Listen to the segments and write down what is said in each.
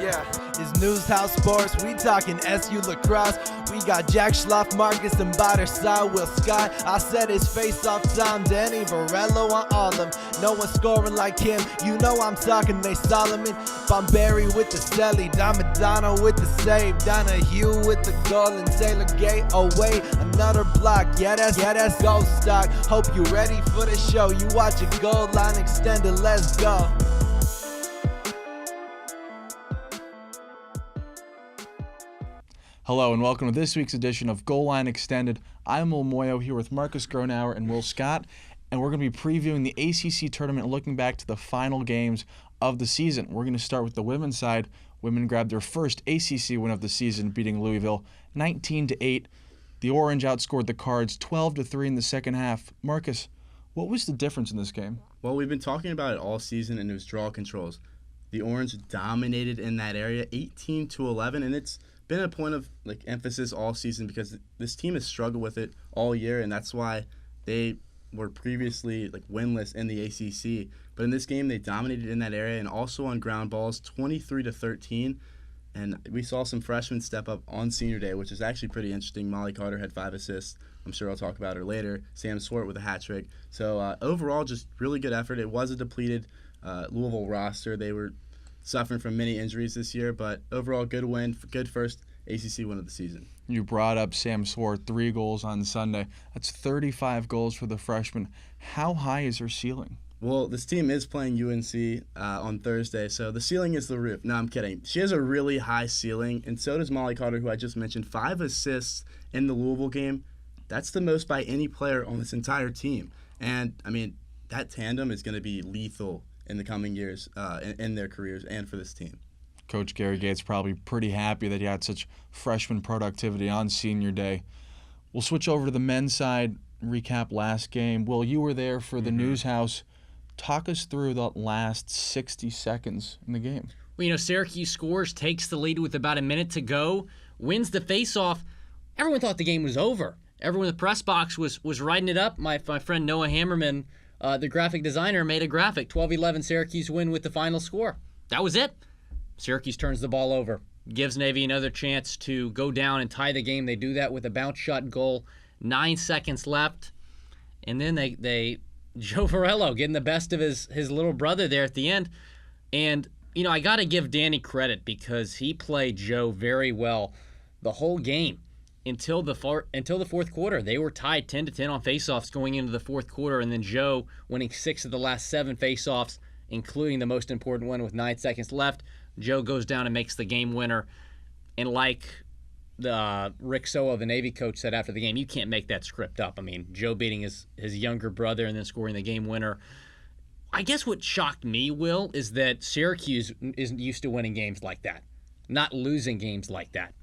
Yeah, it's NewsHouse Sports. We talking SU lacrosse. We got Jack Schloff, Marcus, and Botter side. Will Scott. I said his face off Tom, Danny, Varello on all them. No one scoring like him. You know I'm talking Nate Solomon. Bomberry with the celly. Madonna with the save. Donahue with the goal. And Taylor Gay. Oh wait, another block. Yeah, that's goal stock. Hope you ready for the show. You watch a goal line extended. Let's go. Hello and welcome to this week's edition of Goal Line Extended. I'm Will Moyo here with Marcus Gronauer and Will Scott, and we're going to be previewing the ACC Tournament and looking back to the final games of the season. We're going to start with the women's side. Women grabbed their first ACC win of the season, beating Louisville 19-8. The Orange outscored the Cards 12-3 in the second half. Marcus, what was the difference in this game? Well, we've been talking about it all season, and it was draw controls. The Orange dominated in that area, 18-11, and it's been a point of emphasis all season because this team has struggled with it all year, and that's why they were previously winless in the ACC. But in this game, they dominated in that area and also on ground balls, 23-13. And we saw some freshmen step up on senior day, which is actually pretty interesting. Molly Carter had 5 assists. I'm sure I'll talk about her later. Sam Swart with a hat trick. So overall, just really good effort. It was a depleted Louisville roster. They were suffering from many injuries this year, but overall, good win, good first ACC win of the season. You brought up Sam Swart, 3 goals on Sunday. That's 35 goals for the freshman. How high is her ceiling? Well, this team is playing UNC on Thursday, so the ceiling is the roof. No, I'm kidding. She has a really high ceiling, and so does Molly Carter, who I just mentioned. 5 assists in the Louisville game. That's the most by any player on this entire team. And, I mean, that tandem is going to be lethal in the coming years in their careers and for this team. Coach Gary Gates probably pretty happy that he had such freshman productivity on senior day. We'll switch over to the men's side, recap last game. Will, you were there for the NewsHouse. Talk us through the last 60 seconds in the game. Well, Syracuse scores, takes the lead with about a minute to go, wins the faceoff. Everyone thought the game was over. Everyone in the press box was writing it up. My friend Noah Hammerman, the graphic designer, made a graphic. 12-11 Syracuse win with the final score. That was it. Syracuse turns the ball over, gives Navy another chance to go down and tie the game. They do that with a bounce shot goal. 9 seconds left. And then they Joe Varello getting the best of his little brother there at the end. And, I got to give Danny credit because he played Joe very well the whole game until the fourth quarter. They were tied 10-10 on faceoffs going into the fourth quarter, and then Joe winning 6 of the last 7 faceoffs, including the most important one with 9 seconds left. Joe goes down and makes the game winner. And like Rick Soa, the Navy coach, said after the game, you can't make that script up. I mean, Joe beating his younger brother and then scoring the game winner. I guess what shocked me, Will, is that Syracuse isn't used to winning games like that, not losing games like that.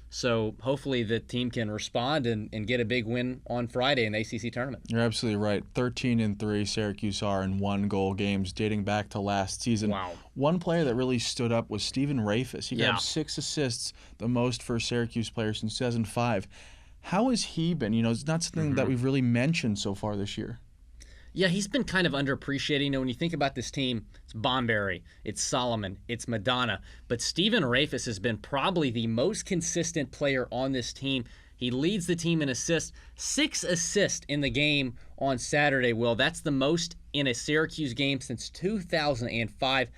So hopefully the team can respond and get a big win on Friday in the ACC Tournament. You're absolutely right. 13-3 Syracuse are in 1-goal games dating back to last season. Wow. One player that really stood up was Stephen Rafis. He grabbed 6 assists, the most for a Syracuse player since 2005. How has he been? It's not something that we've really mentioned so far this year. Yeah, he's been kind of underappreciated. When you think about this team, it's Bomberry, it's Solomon, it's Madonna. But Stephen Rafis has been probably the most consistent player on this team. He leads the team in assists. 6 assists in the game on Saturday, Will. That's the most in a Syracuse game since 2005.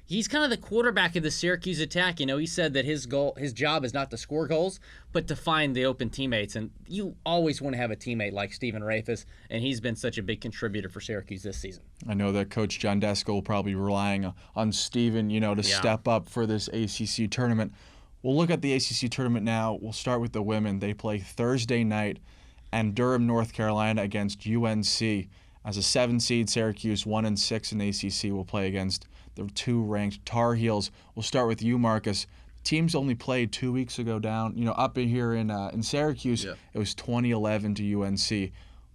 He's kind of the quarterback of the Syracuse attack. He said that his job is not to score goals, but to find the open teammates. And you always want to have a teammate like Stephen Rafis, and he's been such a big contributor for Syracuse this season. I know that Coach John Desko will probably be relying on Stephen, to step up for this ACC tournament. We'll look at the ACC tournament now. We'll start with the women. They play Thursday night and Durham, North Carolina against UNC. As a 7-seed, Syracuse 1-6 in the ACC will play against the 2-ranked Tar Heels. We'll start with you, Marcus. Teams only played 2 weeks ago down, up in here in Syracuse. Yeah. It was 20-11 to UNC.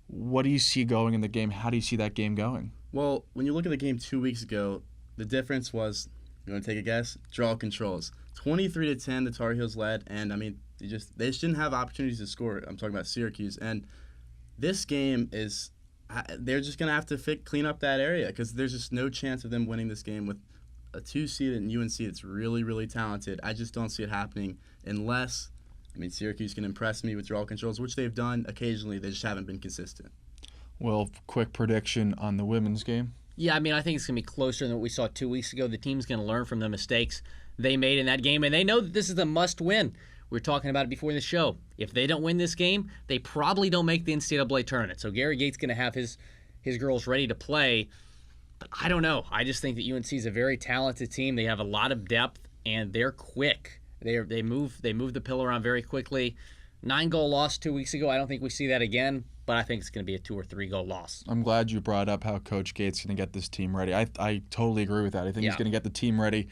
What do you see going in the game? How do you see that game going? Well, when you look at the game 2 weeks ago, the difference was, you want to take a guess? Draw controls. 23-10, the Tar Heels led, and they just didn't have opportunities to score. I'm talking about Syracuse, and this game they're just going to have to clean up that area because there's just no chance of them winning this game with a 2 seed in UNC that's really, really talented. I just don't see it happening unless, Syracuse can impress me with draw controls, which they've done occasionally. They just haven't been consistent. Well, quick prediction on the women's game. Yeah, I think it's going to be closer than what we saw 2 weeks ago. The team's going to learn from the mistakes they made in that game, and they know that this is a must-win. We were talking about it before the show. If they don't win this game, they probably don't make the NCAA tournament. So Gary Gates going to have his girls ready to play. But I don't know. I just think that UNC is a very talented team. They have a lot of depth, and they're quick. They move the pill around very quickly. 9-goal loss 2 weeks ago. I don't think we see that again, but I think it's going to be a 2 or 3-goal loss. I'm glad you brought up how Coach Gates is going to get this team ready. I totally agree with that. I think he's going to get the team ready.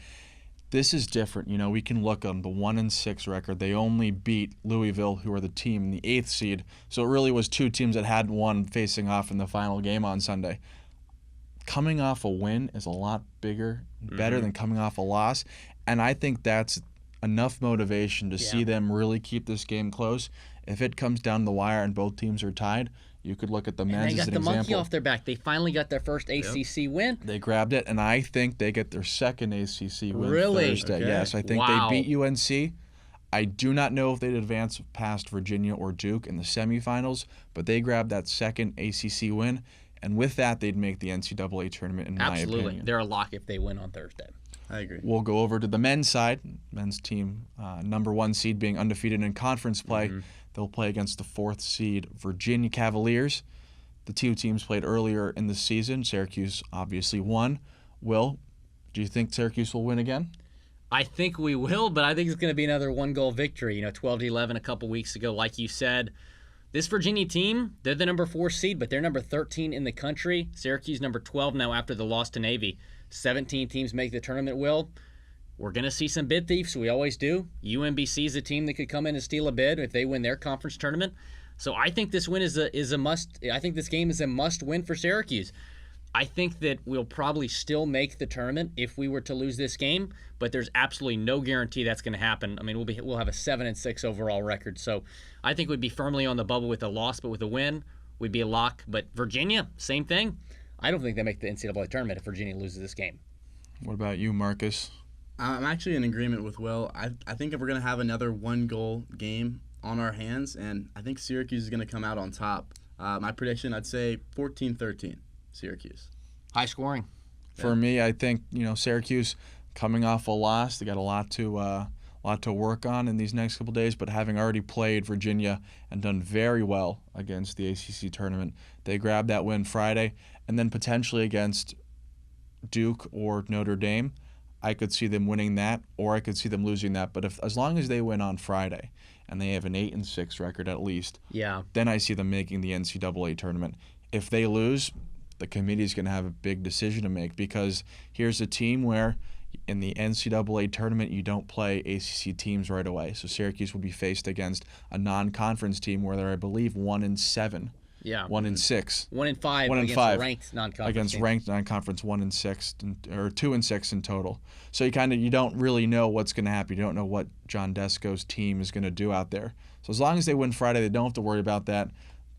This is different. We can look on the 1-6 record. They only beat Louisville, who are the team in the 8th seed. So it really was 2 teams that had won facing off in the final game on Sunday. Coming off a win is a lot better than coming off a loss. And I think that's enough motivation to see them really keep this game close. If it comes down the wire and both teams are tied, you could look at the men's as an example. They got the monkey off their back. They finally got their first ACC win. They grabbed it, and I think they get their second ACC win Thursday. Okay. Yes, I think they beat UNC. I do not know if they'd advance past Virginia or Duke in the semifinals, but they grabbed that second ACC win, and with that, they'd make the NCAA tournament, in my opinion. Absolutely. They're a lock if they win on Thursday. I agree. We'll go over to the men's side. Men's team, number 1 seed being undefeated in conference play. They'll play against the 4th seed Virginia Cavaliers. The 2 teams played earlier in the season. Syracuse obviously won. Will, do you think Syracuse will win again? I think we will, but I think it's going to be another 1-goal victory. 12-11 a couple weeks ago, like you said. This Virginia team, they're the number 4 seed, but they're number 13 in the country. Syracuse number 12 now after the loss to Navy. 17 teams make the tournament, Will. We're going to see some bid thieves. We always do. UMBC is a team that could come in and steal a bid if they win their conference tournament. So I think this win is a must. I think this game is a must win for Syracuse. I think that we'll probably still make the tournament if we were to lose this game, but there's absolutely no guarantee that's going to happen. We'll have a 7-6 overall record. So I think we'd be firmly on the bubble with a loss, but with a win, we'd be a lock. But Virginia, same thing. I don't think they make the NCAA tournament if Virginia loses this game. What about you, Marcus? I'm actually in agreement with Will. I think if we're going to have another 1-goal game on our hands, and I think Syracuse is going to come out on top. My prediction, I'd say 14-13, Syracuse. High scoring. For me, I think Syracuse coming off a loss, they got a lot to work on in these next couple days. But having already played Virginia and done very well against the ACC tournament, they grabbed that win Friday, and then potentially against Duke or Notre Dame, I could see them winning that, or I could see them losing that. But as long as they win on Friday and they have an 8-6 record at least, then I see them making the NCAA tournament. If they lose, the committee is going to have a big decision to make, because here's a team where in the NCAA tournament you don't play ACC teams right away. So Syracuse will be faced against a non-conference team where they're, I believe, 1-7. Yeah. 1-6. 1-5 against ranked non-conference. Against teams. Ranked non-conference, 1-6, or 2-6 in total. So you don't really know what's going to happen. You don't know what John Desko's team is going to do out there. So as long as they win Friday, they don't have to worry about that.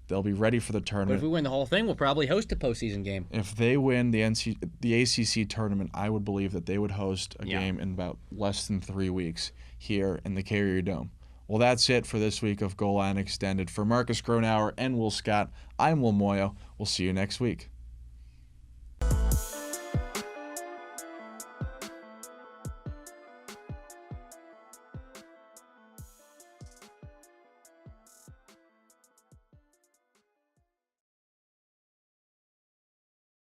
They'll be ready for the But tournament. if we win the whole thing, we'll probably host a postseason game. If they win the ACC tournament, I would believe that they would host a game in about less than 3 weeks here in the Carrier Dome. Well, that's it for this week of Goal Line Extended. For Marcus Gronauer and Will Scott, I'm Will Moyo. We'll see you next week.